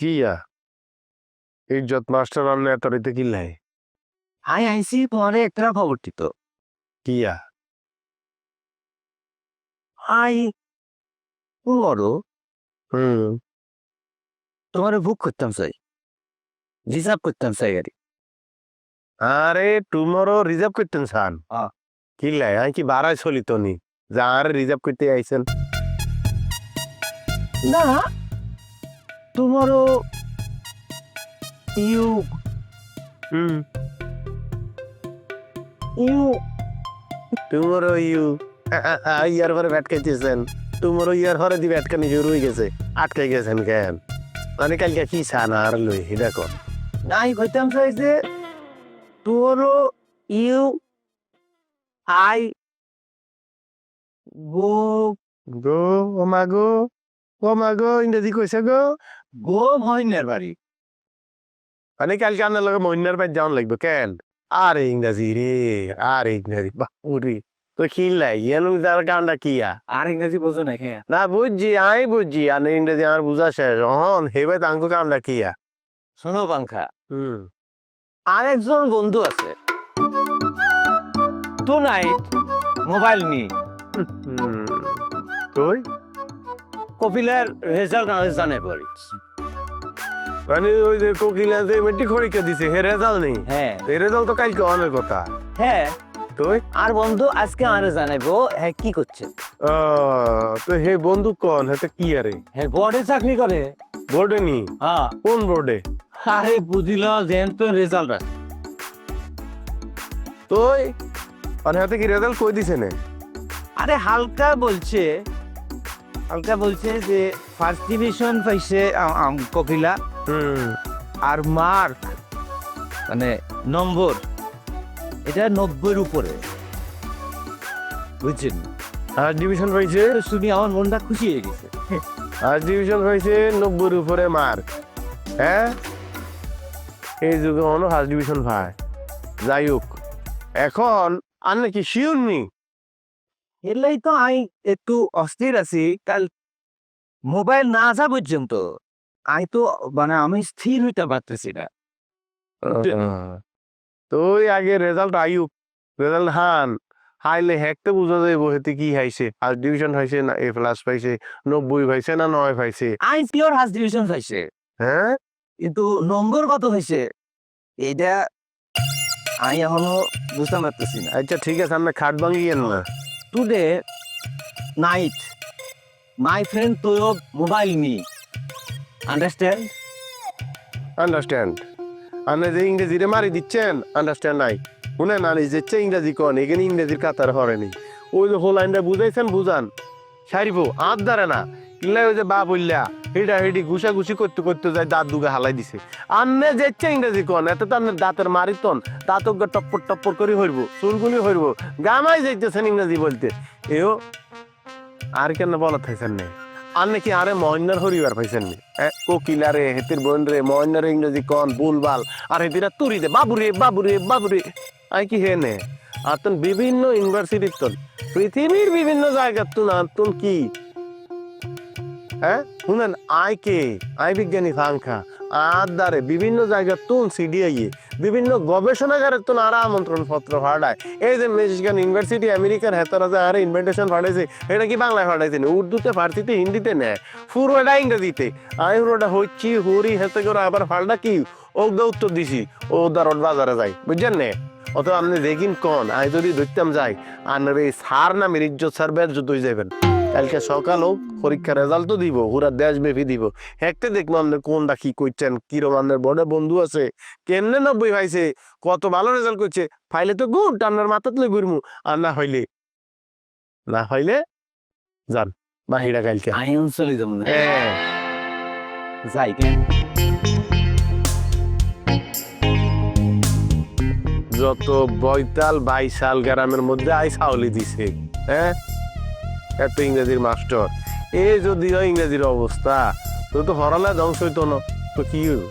কিয়া ইজ্জত মাস্টার আনলে এতরিতে কিল্লাই আইসি পরে একটা খবর দিত কিয়া আই বড় হুম তোমার বুক করতাম চাই রিজার্ভ করতাম চাই গাড়ি আরে টুমরো রিজার্ভ করতেন সান হ্যাঁ। কিল্লাই আমি কি বাড়াই চলিত নি যা আরে রিজার্ভ করতে আইছেন না তোমারও you hmm you tomorrow you year পরে ব্যাট খাইতেছেন টুমরো ইয়ার পরে দি ব্যাট খানি শুরু হয়ে গেছে আটকাই গেছেন কেন মানে কালকে কি সান আর লই এটা কর নাই করতাম চাই যে তোমারও ইউ আই গো গো ও মাগো ইংরেজি কইছে গো গো মহিনের বাড়ি মানে কালকে আপনার লগে মহিনার বাইর যাওয়ান লাগবে কেন আরে ইংরাজি রে আরে ইংরাজি বাপুরি তো খিল্লাই এলো তার কারণটা কিয়া আর ইংরেজি বোঝো না হ্যাঁ না বুঝছি আমি বুঝছি আর ইংরেজি আমার বুঝা শেষ হন হেবে তাঙ্কু কারণটা কিয়া শোনো পাংখা হুম আরেকজন বন্ধু আছে টু নাইট মোবাইল নি তুই কপিলের রেজাল্ট না জানে পড়ি মানে ওই যে কোকিলা যে মেট্রিক পরীক্ষা দিছে হে রেজাল্ট নেই হ্যাঁ এই রেজাল্ট তো কালকে অনেক কথা হ্যাঁ তুই আর বন্ধু আজকে আরে জানাইবো হ্যাঁ কি করছে তো হে বন্ধু কন হেতে কি আরে হ্যাঁ বোর্ডে চাকরি করে বোর্ডে নি হ্যাঁ কোন বোর্ডে আরে বুঝিল যেন তো রেজাল্ট আছে তুই আর হাতে কি রেজাল্ট কই দিছে না আরে হালকা বলছে যে ফার্স্ট ডিভিশন পাইছে কপিলা হুম আর মার্ক মানে নম্বর এটা 90 উপরে বুঝছেন আর ডিভিশন হয়েছে তো শুনি আমার মনটা খুশি হয়ে গেছে আর ডিভিশন হয়েছে 90-র উপরে মার্ক হ্যাঁ এই যুগে মনে ফার্স্ট ডিভিশন পায় যাই হোক এখন আর নাকি শিওর নি এলাই তো আমি একটু অস্থির আছি কাল মোবাইল না আসা পর্যন্ত আমি তো মানে আমি স্থির হইতে পারতেছি না তুই আগে রেজাল্ট আইউক রেজাল্ট হান হাইলে হেকতে বুঝা যাইব হেতে কি হাইছে ফার্স্ট ডিভিশন হয়েছে না এ প্লাস পাইছে 90 পাইছে না 9 পাইছে আমি পিওর ফার্স্ট ডিভিশন পাইছে হ্যাঁ কিন্তু নম্বর কত হয়েছে এইটা আমি এখনো বুঝতে পারতেছি না আচ্ছা ঠিক আছে আমরা খাট ভাঙিয়েন না টুডে নাইট মাই ফ্রেন্ড তো মোবাইল নি আন্ডারস্ট্যান্ড আন্ডারস্ট্যান্ড আপনি যে ইংরেজিরে মারি দিচ্ছেন আন্ডারস্ট্যান্ড নাই শুনেন আর যে ইংরেজি কন এখানে ইংরেজির কাতার হরেনি ওই যে হোল লাইনটা বুঝাইছেন বুঝান সারিব আর দাঁড়ে না কিনলে ওই যে বা বললা হেডা হেডি ঘুষাঘুষি করতে করতে যায় দাঁত দুগে হালাই দিছে আন্নে যেচ্ছে ইংরেজি কন এত তো আপনার দাঁতের মারিতন দাঁত টপ্পর টপ্পর করে হইব চুলগুলি হইব গামাই যাইতেছেন ইংরেজি বলতে এও আর কেন বলা থাইছেন নেই আর নাকি আরে মহন্যার হরিবার পাইছেন নি কোকিলারে হেতির বোন রে মহন্যার ইংরেজি কন বুলবাল আর হেতিরা তুরি দে বাবুরে বাবুরে বাবুরে আই কি হে নে আতন বিভিন্ন ইউনিভার্সিটির তন পৃথিবীর বিভিন্ন জায়গার তুন আতন কি হ্যাঁ শুনেন আই বিজ্ঞানী ফাঙ্খা আদারে বিভিন্ন জায়গার তুন সিডিআই বিভিন্ন গবেষণাগারের তুন আর আমন্ত্রণ পত্র ফাড়ায় এই যে মিশিগান ইউনিভার্সিটি আমেরিকার হেতরা যে আর ইনভিটেশন ফাড়াইছে এটা কি বাংলায় ফাড়াইছে না উর্দুতে ফার্সিতে হিন্দিতে নেয় পুরোটা ইংরেজিতে আমি পুরোটা হচ্ছি হুরি হেতে করে আবার ফাড়া কি ও উত্তর দিছি ও দারট বাজারে যাই বুঝছেন নে অত আপনি দেখিন কন আমি যদি ধরতাম যাই আর এই সার নামের ইজ্জত সার বেজ্জত হয়ে যাবেন কালকে সকালও পরীক্ষার রেজাল্টও দিব পুরা দেশব্যাপী দিব একটা দেখবো আপনার কোনটা কি করছেন কিরম আপনার বড় বন্ধু আছে কেমনে 90 পাইছে কত ভালো রেজাল্ট করছে ফাইলে তো গুড আপনার মাথা তুলে ঘুরমু আর না হইলে যান বাহিরা কালকে আমি চলে যাবো না হ্যাঁ যাই কেন যত বৈতাল বাইশাল গ্রামের মধ্যে আই ছাউলি দিছে হ্যাঁ এত ইংরেজির মাস্টার এ যদিও ইংরেজির অবস্থা তো হরালে ধ্বংস হইতো না তো কি হইব